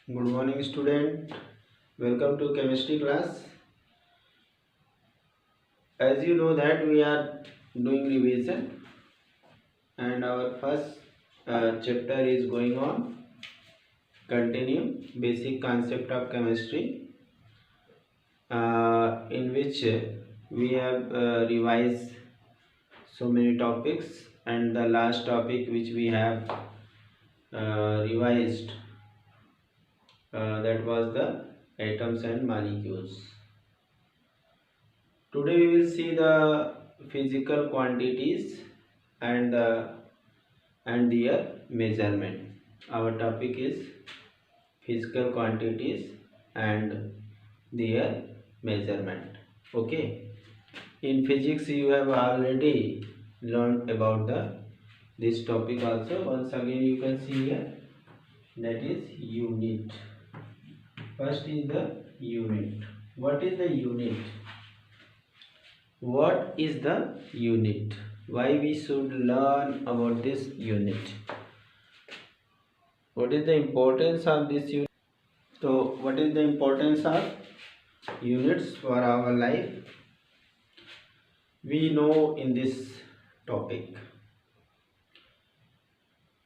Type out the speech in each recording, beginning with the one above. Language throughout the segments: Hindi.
Good morning, student. Welcome to chemistry class. As you know that we are doing revision, and our first chapter is going on. Continue basic concept of chemistry, in which we have revised so many topics, and the last topic which we have revised, that was the atoms and molecules. Today we will see the physical quantities and their measurement. Our topic is physical quantities and their measurement. Okay. In physics you have already learned about this topic also. Once again you can see here, that is unit. First is the unit. What is the unit? What is the unit? Why we should learn about this unit? What is the importance of this unit? So what is the importance of units for our life? We know in this topic,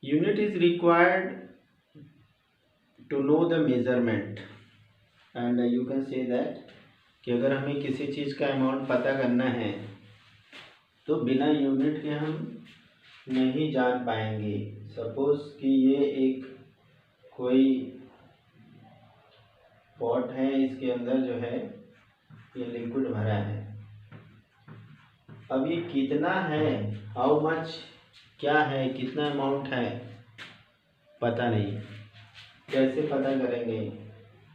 unit is required to know the measurement, and you can say that कि अगर हमें किसी चीज़ का अमाउंट पता करना है तो बिना यूनिट के हम नहीं जान पाएंगे. सपोज कि ये एक कोई पॉट है, इसके अंदर जो है ये लिक्विड भरा है. अब ये कितना है, हाउ मच, क्या है, कितना अमाउंट है, पता नहीं. कैसे पता करेंगे?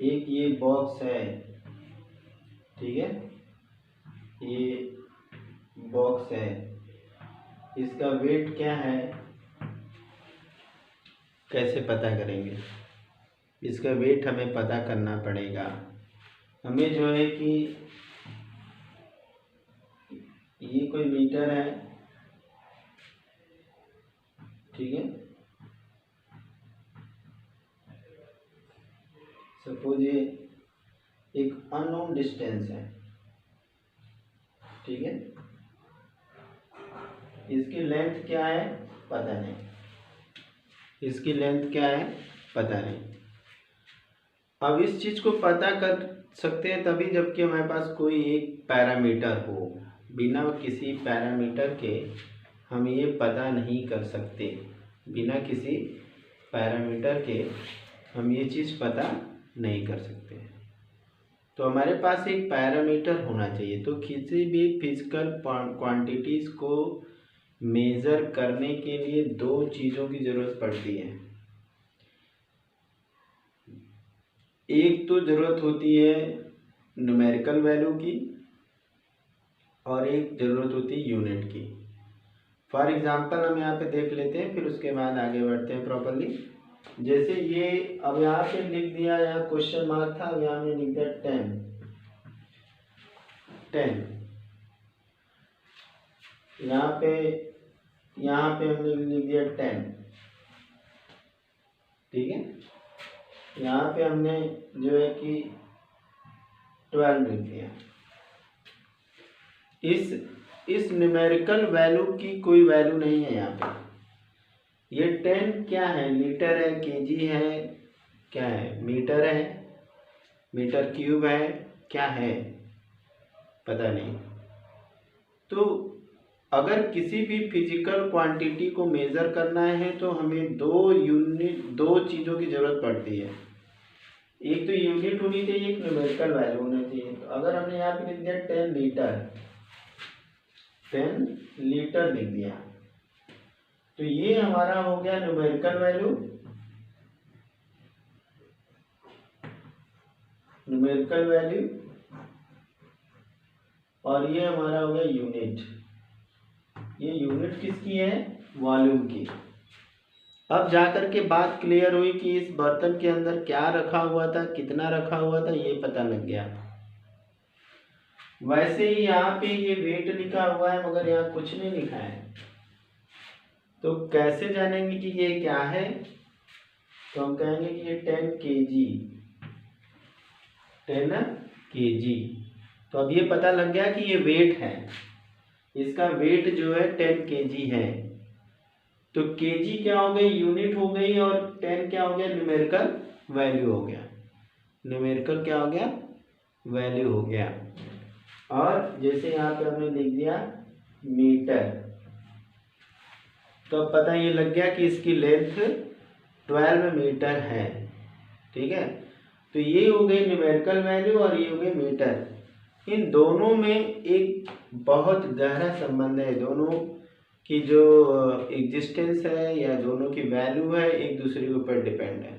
एक ये बॉक्स है, ठीक है, ये बॉक्स है, इसका वेट क्या है, कैसे पता करेंगे? इसका वेट हमें पता करना पड़ेगा. हमें जो है कि ये कोई मीटर है, ठीक है, सपोज ये एक अननोन डिस्टेंस है, ठीक है, इसकी लेंथ क्या है पता नहीं, इसकी लेंथ क्या है पता नहीं. अब इस चीज को पता कर सकते हैं तभी जबकि हमारे पास कोई एक पैरामीटर हो. बिना किसी पैरामीटर के हम ये पता नहीं कर सकते. बिना किसी पैरामीटर के हम ये चीज़ पता नहीं कर सकते. तो हमारे पास एक पैरामीटर होना चाहिए. तो किसी भी फिजिकल क्वांटिटीज़ को मेज़र करने के लिए दो चीज़ों की ज़रूरत पड़ती है. एक तो ज़रूरत होती है न्यूमेरिकल वैल्यू की, और एक ज़रूरत होती है यूनिट की. फॉर एग्जांपल हम यहाँ पे देख लेते हैं, फिर उसके बाद आगे बढ़ते हैं प्रॉपरली. जैसे ये अब यहाँ पे लिख दिया, यहाँ क्वेश्चन मार्क था, अब यहाँ हमने लिख दिया 10. यहाँ पे हमने लिख दिया 10, ठीक है. यहाँ पे हमने जो है कि 12 लिख दिया. इस न्यूमेरिकल वैल्यू की कोई वैल्यू नहीं है यहाँ पे. ये 10 क्या है, लीटर है, केजी है, क्या है, मीटर है, मीटर क्यूब है, क्या है पता नहीं. तो अगर किसी भी फिजिकल क्वांटिटी को मेज़र करना है तो हमें दो चीज़ों की ज़रूरत पड़ती है. एक तो यूनिट होनी चाहिए, एक न्यूमेरिकल वैल्यू होनी चाहिए. तो अगर हमने यहाँ पे लिख दिया 10 लीटर लिख दिया, तो ये हमारा हो गया न्यूमेरिकल वैल्यू, और ये हमारा हो गया यूनिट. ये यूनिट किसकी है? वॉल्यूम की. अब जाकर के बात क्लियर हुई कि इस बर्तन के अंदर क्या रखा हुआ था, कितना रखा हुआ था, ये पता लग गया. वैसे ही यहाँ पे ये वेट लिखा हुआ है मगर यहाँ कुछ नहीं लिखा है, तो कैसे जानेंगे कि ये क्या है? तो हम कहेंगे कि ये 10 kg। तो अब ये पता लग गया कि ये वेट है, इसका वेट जो है 10 kg है। तो kg क्या हो गई, यूनिट हो गई, और 10 क्या हो गया, न्यूमेरिकल वैल्यू हो गया। न्यूमेरिकल क्या हो गया, वैल्यू हो गया। और जैसे यहाँ पे हमने लिख दिया मीटर, तो अब पता ये लग गया कि इसकी लेंथ 12 मीटर है। ठीक है, तो ये हो गई न्यूमेरिकल वैल्यू और ये हो गई मीटर। इन दोनों में एक बहुत गहरा संबंध है, दोनों की जो एग्जिस्टेंस है या दोनों की वैल्यू है एक दूसरे के ऊपर डिपेंड है।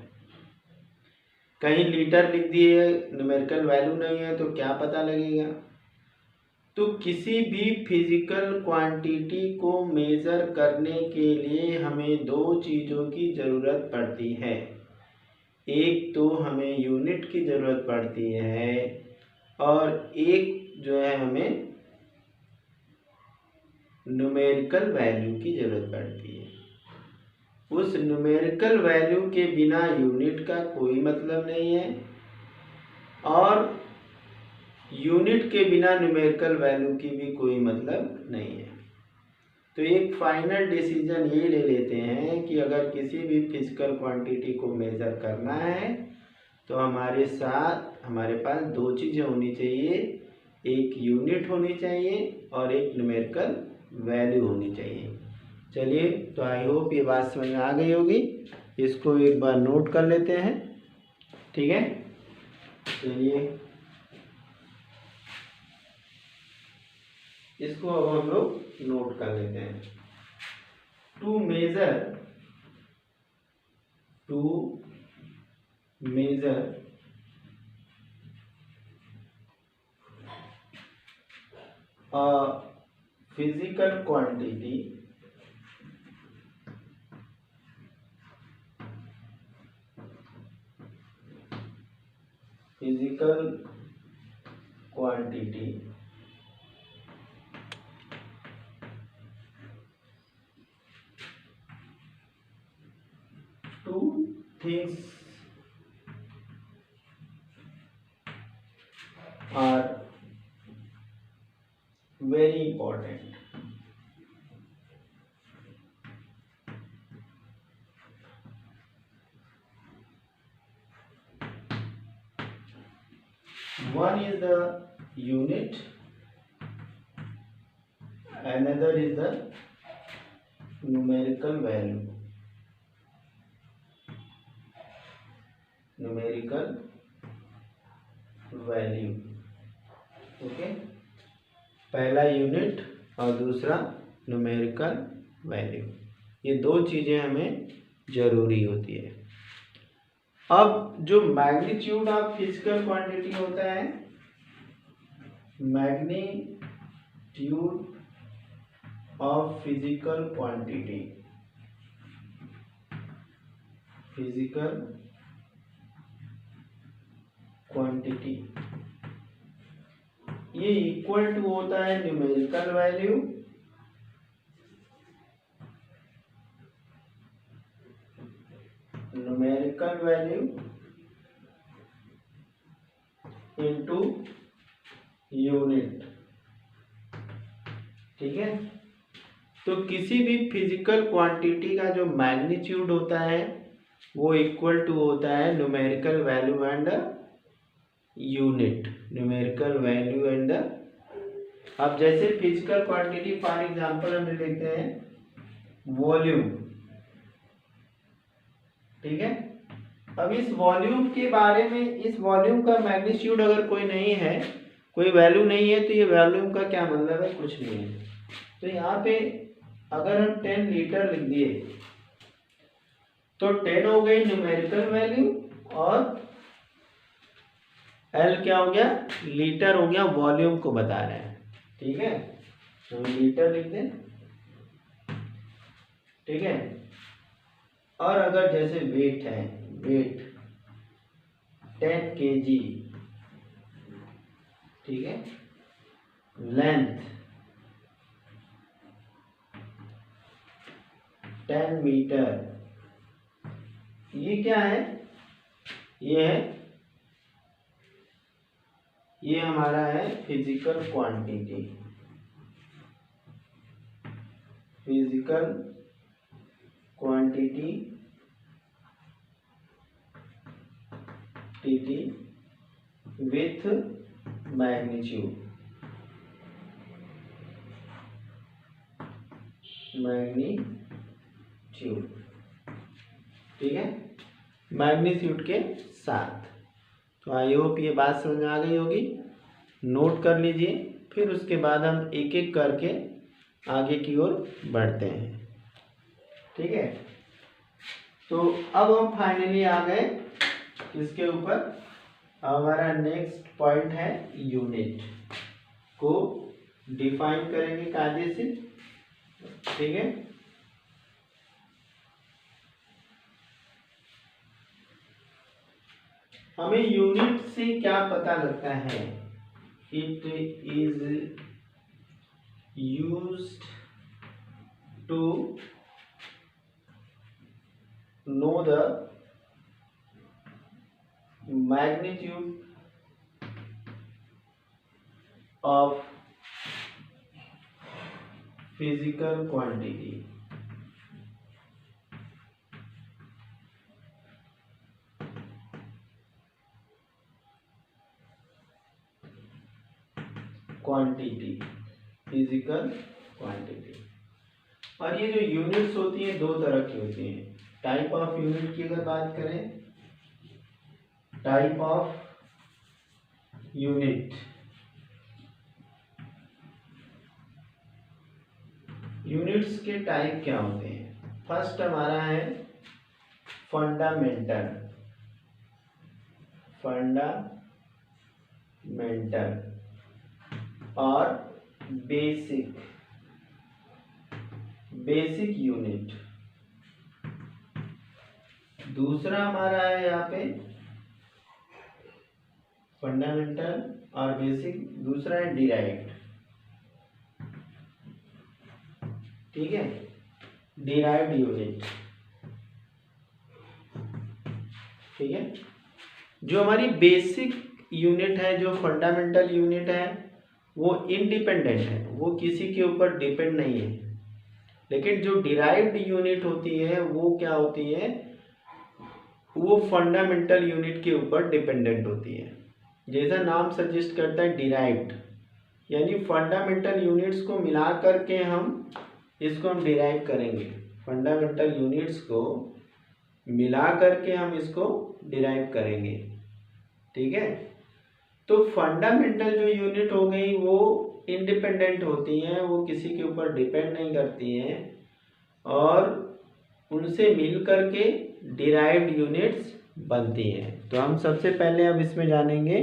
कहीं लीटर लिख दिए, न्यूमेरिकल वैल्यू नहीं है, तो क्या पता लगेगा। तो किसी भी फिजिकल क्वांटिटी को मेज़र करने के लिए हमें दो चीज़ों की ज़रूरत पड़ती है। एक तो हमें यूनिट की ज़रूरत पड़ती है और एक जो है हमें न्यूमेरिकल वैल्यू की ज़रूरत पड़ती है। उस न्यूमेरिकल वैल्यू के बिना यूनिट का कोई मतलब नहीं है और यूनिट के बिना न्यूमेरिकल वैल्यू की भी कोई मतलब नहीं है। तो एक फाइनल डिसीजन ये ले लेते हैं कि अगर किसी भी फिजिकल क्वांटिटी को मेज़र करना है तो हमारे पास दो चीज़ें होनी चाहिए, एक यूनिट होनी चाहिए और एक न्यूमेरिकल वैल्यू होनी चाहिए। चलिए, तो आई होप ये बात समझ में आ गई होगी। इसको एक बार नोट कर लेते हैं। ठीक है, चलिए इसको अब हम लोग नोट कर लेते हैं। To measure a physical quantity two things are very important. One is the unit, another is the numerical value. Okay, पहला यूनिट और दूसरा न्यूमेरिकल वैल्यू, ये दो चीज़ें हमें ज़रूरी होती है। अब जो मैग्नीट्यूड ऑफ फिजिकल क्वांटिटी होता है, मैग्नीट्यूड ऑफ फिजिकल क्वांटिटी, ये इक्वल टू होता है न्यूमेरिकल वैल्यू इनटू यूनिट। ठीक है, तो किसी भी फिजिकल क्वांटिटी का जो मैग्नीट्यूड होता है वो इक्वल टू होता है न्यूमेरिकल वैल्यू एंड यूनिट। अब जैसे फिजिकल क्वांटिटी फॉर एग्जांपल हम लिखते हैं वॉल्यूम। ठीक है, अब इस वॉल्यूम के बारे में, इस वॉल्यूम का मैग्नीट्यूड अगर कोई नहीं है, कोई वैल्यू नहीं है, तो ये वॉल्यूम का क्या मतलब है, कुछ नहीं है। तो यहाँ पे अगर हम 10 लीटर लिख दिए तो 10 हो गई न्यूमेरिकल वैल्यू और L क्या हो गया, लीटर हो गया, वॉल्यूम को बता रहे हैं। ठीक है, तो लीटर लिख दें। ठीक है, और अगर जैसे वेट है, वेट 10 kg, ठीक है, लेंथ 10 मीटर, ये क्या है, ये है, ये हमारा है physical quantity, physical quantity with magnitude, ठीक है, मैग्नीट्यूड के साथ। तो आई होप ये बात समझ में आ गई होगी, नोट कर लीजिए, फिर उसके बाद हम एक एक करके आगे की ओर बढ़ते हैं, ठीक है। तो अब हम फाइनली आ गए इसके ऊपर, हमारा नेक्स्ट पॉइंट है यूनिट को डिफाइन करेंगे कायदे से, ठीक है। हमें यूनिट से क्या पता लगता है, it is used to know the magnitude of physical quantity, physical quantity. और ये जो यूनिट्स होती हैं दो तरह की होती हैं। टाइप ऑफ यूनिट की अगर बात करें, टाइप ऑफ यूनिट, यूनिट्स के टाइप क्या होते हैं। फर्स्ट हमारा है फंडामेंटल, और बेसिक यूनिट। दूसरा हमारा है यहाँ पे फंडामेंटल और बेसिक, दूसरा है डिराइव्ड, ठीक है, डिराइव्ड यूनिट, ठीक है। जो हमारी बेसिक यूनिट है, जो फंडामेंटल यूनिट है, वो इंडिपेंडेंट है, वो किसी के ऊपर डिपेंड नहीं है। लेकिन जो डिराइव्ड यूनिट होती है वो क्या होती है, वो फंडामेंटल यूनिट के ऊपर डिपेंडेंट होती है। जैसा नाम सजेस्ट करता है डिराइव्ड, यानी फंडामेंटल यूनिट्स को मिला करके इसको हम डिराइव करेंगे। फंडामेंटल यूनिट्स को मिला करके हम इसको डिराइव करेंगे, ठीक है। तो फंडामेंटल जो यूनिट हो गई वो इंडिपेंडेंट होती हैं, वो किसी के ऊपर डिपेंड नहीं करती हैं, और उनसे मिल करके डिराइव्ड यूनिट्स बनती हैं। तो हम सबसे पहले अब इसमें जानेंगे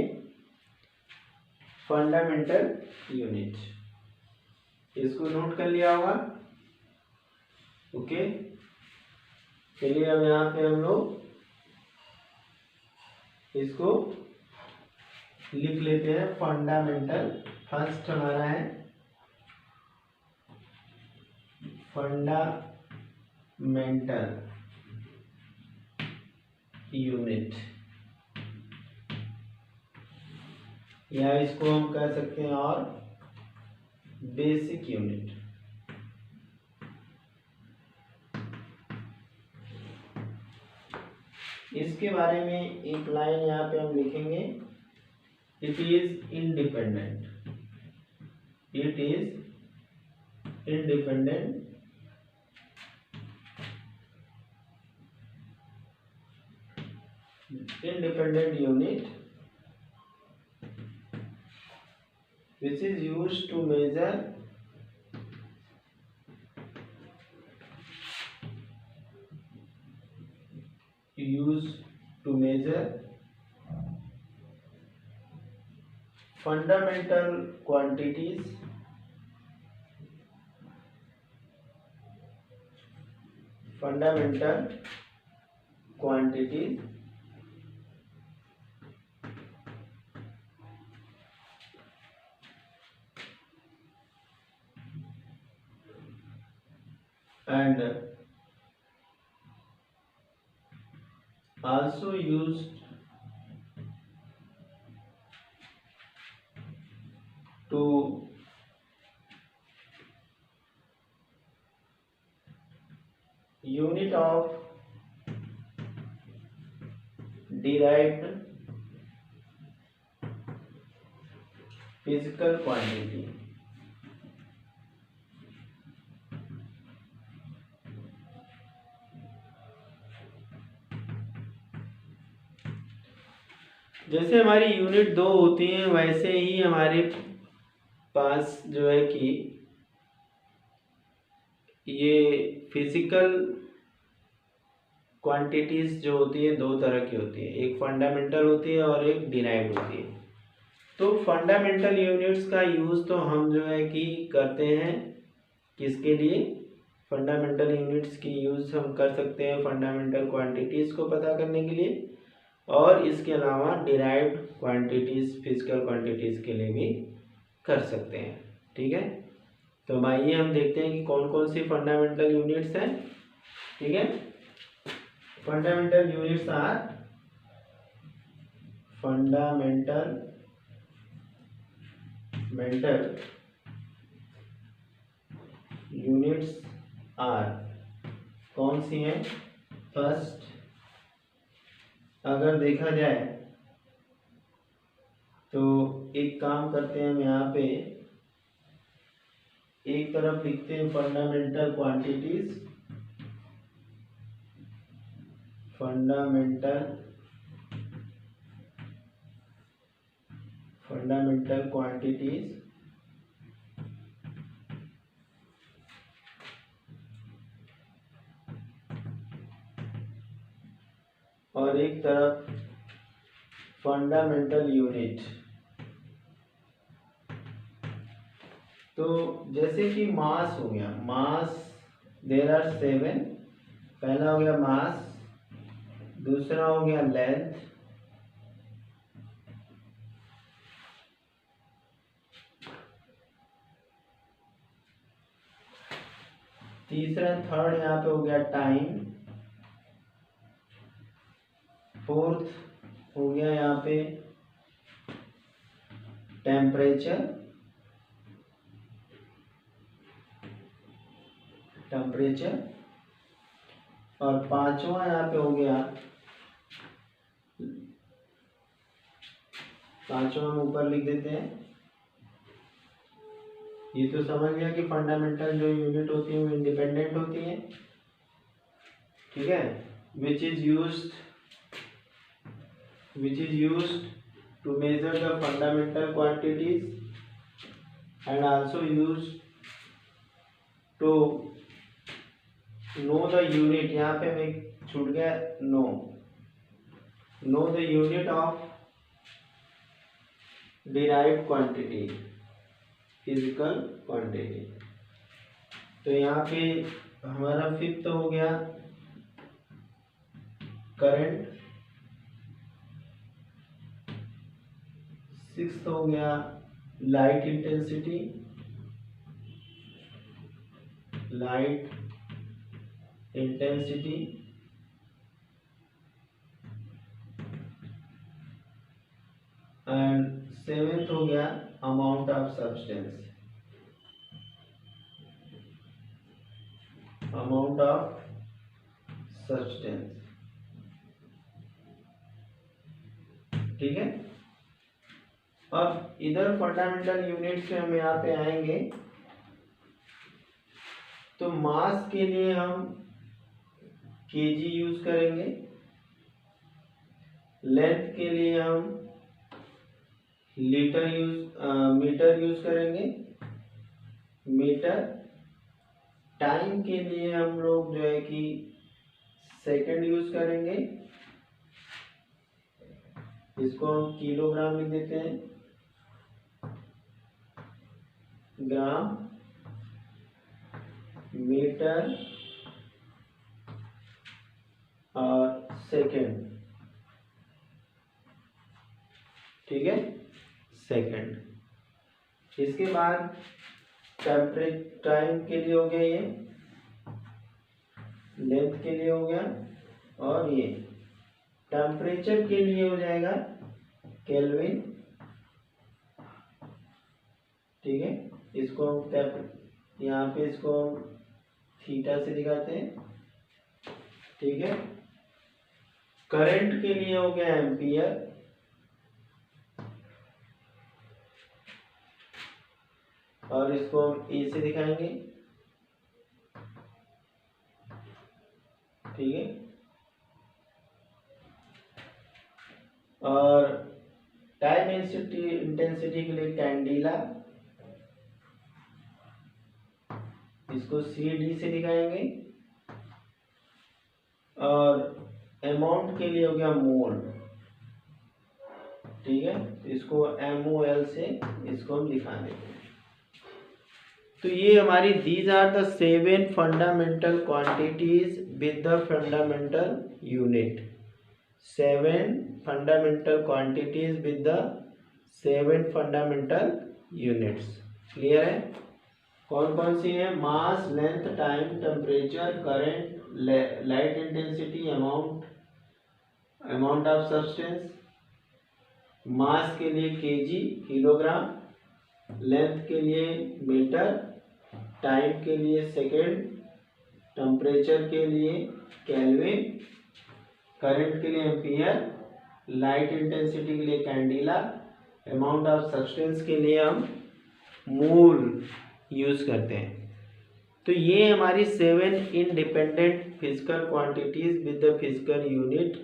फंडामेंटल यूनिट। इसको नोट कर लिया होगा, ओके। चलिए अब यहाँ पे हम लोग इसको लिख लेते हैं। फंडामेंटल, फर्स्ट हमारा है फंडामेंटल यूनिट, या इसको हम कह सकते हैं और बेसिक यूनिट। इसके बारे में एक लाइन यहाँ पे हम लिखेंगे, it is independent, it is independent unit which is used to measure fundamental quantities and also used to unit of derived physical quantity. जैसे हमारी यूनिट 2 होती है वैसे ही हमारे पास जो है कि ये फिजिकल क्वांटिटीज जो होती है 2 तरह की होती है, एक फंडामेंटल होती है और एक डिराइव्ड होती है। तो फंडामेंटल यूनिट्स का यूज़ तो हम जो है कि करते हैं किसके लिए, फंडामेंटल यूनिट्स की यूज़ हम कर सकते हैं फंडामेंटल क्वांटिटीज़ को पता करने के लिए, और इसके अलावा डिराइव्ड क्वांटिटीज़ फिजिकल क्वांटिटीज़ के लिए भी कर सकते हैं। ठीक है, तो आइए हम देखते हैं कि कौन कौन सी फंडामेंटल यूनिट्स हैं। ठीक है, fundamental units are fundamental units are कौन सी हैं। फर्स्ट, अगर देखा जाए तो एक काम करते हैं, हम यहाँ पे एक तरफ लिखते हैं फंडामेंटल क्वांटिटीज, फंडामेंटल क्वांटिटीज, और एक तरफ फंडामेंटल यूनिट। तो जैसे कि मास हो गया, मास देयर आर 7, पहला हो गया मास, दूसरा हो गया लेंथ, तीसरा थर्ड यहाँ पे हो गया टाइम, फोर्थ हो गया यहाँ पे टेम्परेचर, और पांचवा यहाँ पे हो गया, पांचवा हम ऊपर लिख देते हैं। ये तो समझ गया कि फंडामेंटल जो यूनिट होती है वो इंडिपेंडेंट होती है। ठीक है, which is used to measure the fundamental quantities and also used to know the unit, यहाँ पे मैं छूट गया, know the unit of derived quantity, physical quantity. तो यहाँ पे हमारा फिफ्थ हो गया करंट, सिक्स्थ हो गया लाइट इंटेंसिटी, एंड सेवेंथ हो गया अमाउंट ऑफ सब्सटेंस, ठीक है। अब इधर फंडामेंटल यूनिट से हम यहाँ पे आएंगे, तो मास के लिए हम केजी यूज करेंगे, लेंथ के लिए हम मीटर यूज करेंगे, टाइम के लिए हम लोग जो है कि सेकंड यूज करेंगे, इसको हम किलोग्राम लिख देते हैं, ग्राम, मीटर और सेकंड। ठीक है, सेकंड। इसके बाद टाइम के लिए हो गया, ये लेंथ के लिए हो गया, और ये टेम्परेचर के लिए हो जाएगा केल्विन, ठीक है। इसको हम यहाँ पे इसको थीटा से दिखाते हैं, ठीक है। करंट के लिए हो गया एम्पियर, और इसको हम ए से दिखाएंगे, ठीक है। और टाइम इंटेंसिटी के लिए कैंडिला, इसको सी डी से दिखाएंगे। और अमाउंट के लिए हो गया मोल, ठीक है। इसको MOL से इसको हम दिखा देंगे। तो ये हमारी these are the 7 fundamental quantities with the fundamental unit. 7 fundamental quantities with the 7 fundamental units. Clear है? कौन कौन सी है? Mass, length, time, temperature, current, light intensity, amount of substance. Mass के लिए केजी, किलोग्राम, लेंथ के लिए मीटर, टाइम के लिए सेकेंड, टेम्परेचर के लिए केल्विन, करंट के लिए एम्पियर, लाइट इंटेंसिटी के लिए कैंडिला, अमाउंट ऑफ सब्सटेंस के लिए हम मोल यूज करते हैं। तो ये हमारी 7 independent physical quantities with the physical unit,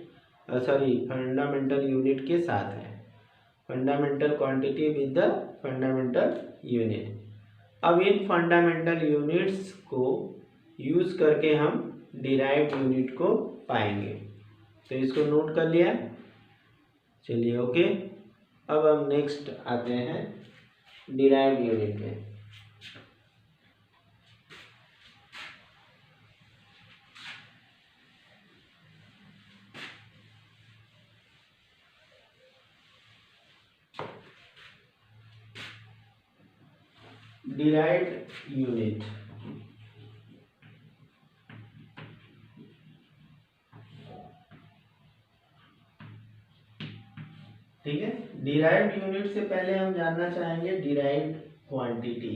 fundamental unit के साथ है। Fundamental quantity with the fundamental unit. अब इन फंडामेंटल यूनिट्स को यूज करके हम डिराइव्ड यूनिट को पाएंगे। तो इसको नोट कर लिया, चलिए ओके। अब हम नेक्स्ट आते हैं डिराइव्ड यूनिट में। डिराइव्ड यूनिट, ठीक है। डिराइव्ड यूनिट से पहले हम जानना चाहेंगे derived quantity.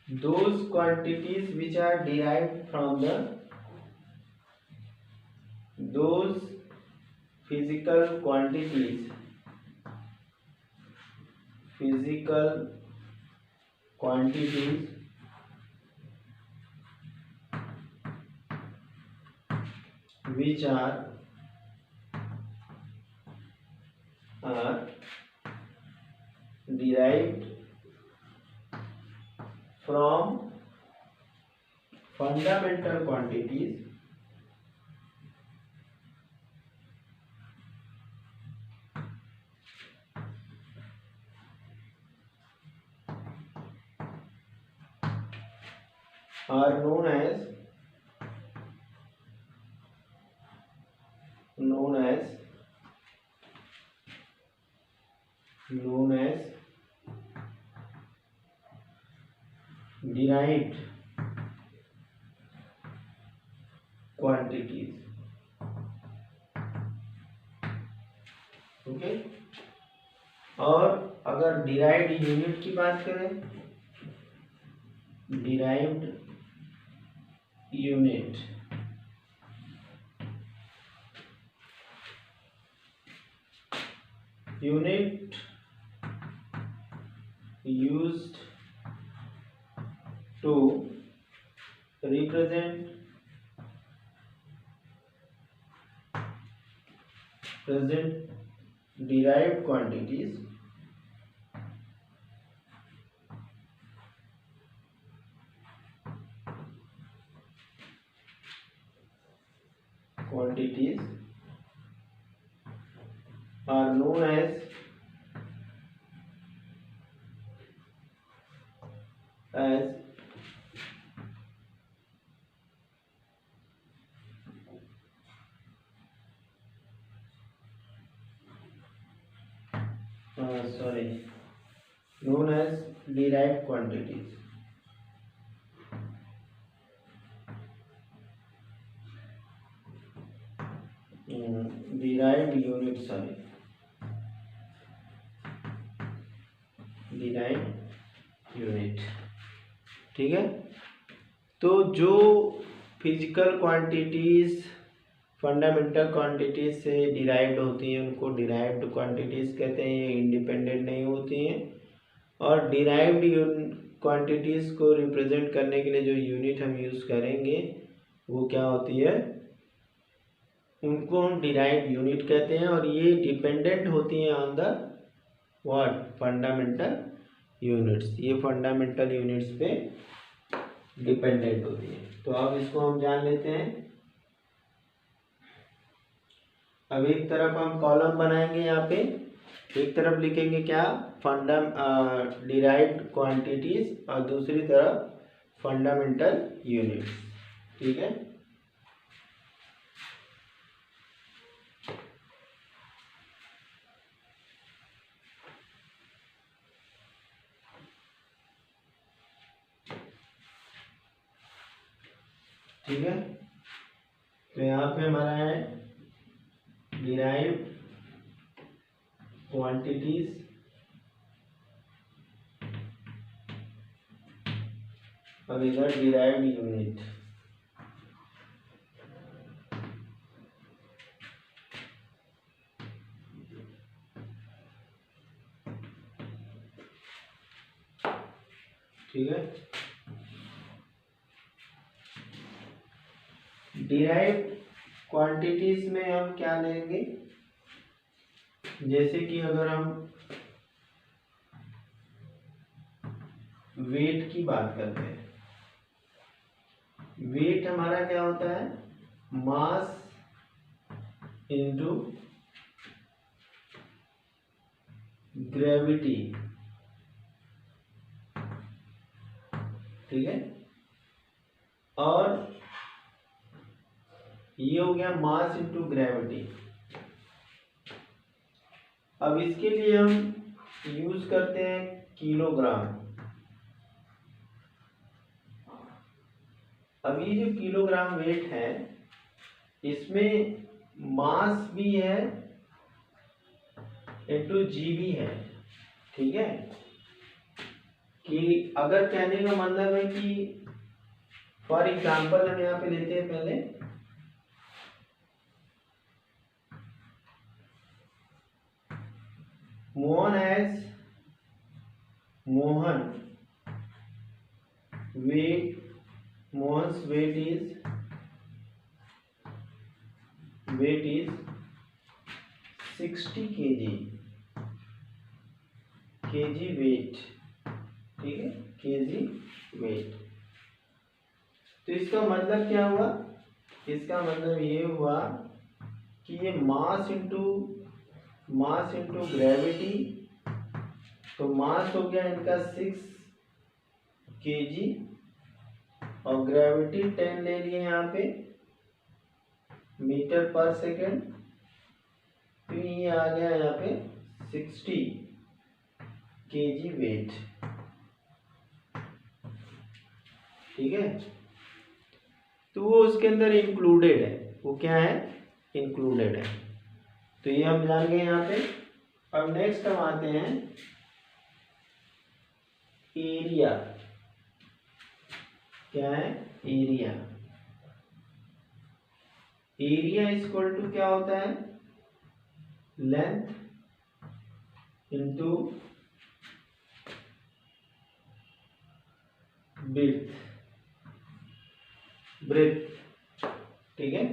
Those quantities which are derived from those physical quantities which are derived from fundamental quantities are known as derived quantities, okay. और अगर डिराइव्ड यूनिट की बात करें, derived unit used to represent derived quantities are known as known as quantities, derived unit, sorry derived unit. ठीक है, तो जो फिजिकल क्वांटिटीज फंडामेंटल क्वांटिटीज से डिराइव्ड होती हैं उनको डिराइव्ड क्वांटिटीज कहते हैं, ये इंडिपेंडेंट नहीं होती हैं। और डिराइव्ड क्वांटिटीज को रिप्रेजेंट करने के लिए जो यूनिट हम यूज़ करेंगे वो क्या होती है, उनको हम डिराइव्ड यूनिट कहते हैं। और ये डिपेंडेंट होती हैं on the what, fundamental units, ये फंडामेंटल यूनिट्स पे डिपेंडेंट होती है। तो अब इसको हम जान लेते हैं। अब एक तरफ हम कॉलम बनाएंगे, यहाँ पे एक तरफ लिखेंगे क्या, डिराइव्ड क्वांटिटीज, और दूसरी तरफ फंडामेंटल यूनिट्स। ठीक है, ठीक है। तो यहाँ पे हमारा है डिराइव्ड क्वांटिटीज और इधर डिराइव्ड यूनिट। ठीक है, डिराइव्ड क्वांटिटीज में हम क्या लेंगे, जैसे कि अगर हम वेट की बात करते हैं, वेट हमारा क्या होता है, मास इनटू ग्रेविटी। ठीक है, और ये हो गया मास इनटू ग्रेविटी। अब इसके लिए हम यूज करते हैं किलोग्राम। अब ये जो किलोग्राम वेट है, इसमें मास भी है इनटू जी भी है। ठीक है, कि अगर कहने का मतलब है कि फॉर एग्जाम्पल हम यहाँ पे लेते हैं पहले, Mohan's weight is 60 kg wait. ठीक है, kg वेट। तो इसका मतलब क्या हुआ, इसका मतलब ये हुआ कि ये मास इनटू ग्रेविटी, तो मास हो गया इनका 6 kg और ग्रेविटी 10 ले लिए यहाँ पे मीटर पर सेकेंड, तो ये आ गया यहाँ पे 60 kg वेट। ठीक है, तो वो उसके अंदर इंक्लूडेड है, वो क्या है, इंक्लूडेड है। तो ये हम जान गए यहाँ पे। अब नेक्स्ट हम आते हैं एरिया। क्या है, एरिया। एरिया इक्वल टू क्या होता है, लेंथ इंटू ब्रेथ। ठीक है,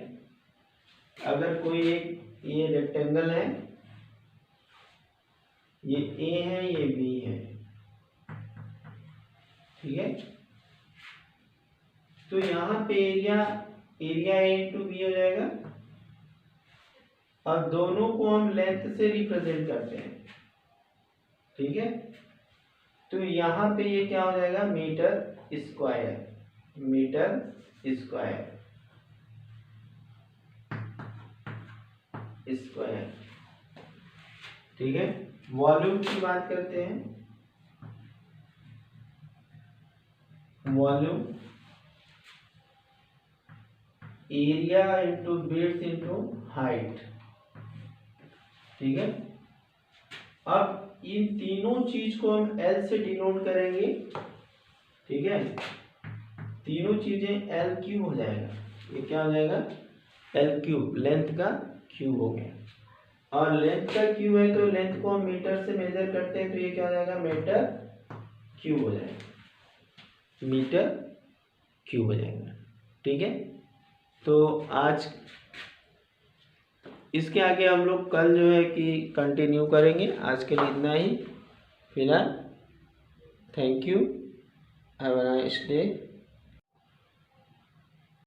अगर कोई एक ये रेक्टेंगल है, ये ए है, ये बी है। ठीक है, तो यहाँ पे एरिया ए इंटू बी हो जाएगा। अब दोनों को हम लेंथ से रिप्रेजेंट करते हैं। ठीक है, तो यहाँ पे ये क्या हो जाएगा, मीटर स्क्वायर। ठीक है, वॉल्यूम की बात करते हैं। Volume, area into beds into height. ठीक है, अब इन तीनों चीज को हम एल से डिनोट करेंगे। ठीक है, तीनों चीजें एल क्यूब हो जाएगा। ये क्या हो जाएगा? एल क्यूब, लेंथ का क्यूब हो गया। और लेंथ का क्यूब है तो लेंथ को हम मीटर से मेजर करते हैं, तो ये क्या हो जाएगा? मीटर क्यूब हो जाएगा, मीटर क्यूब हो जाएगा। ठीक है, तो आज इसके आगे हम लोग कल जो है कि कंटिन्यू करेंगे। आज के लिए इतना ही फिलहाल। Thank you, have a nice day.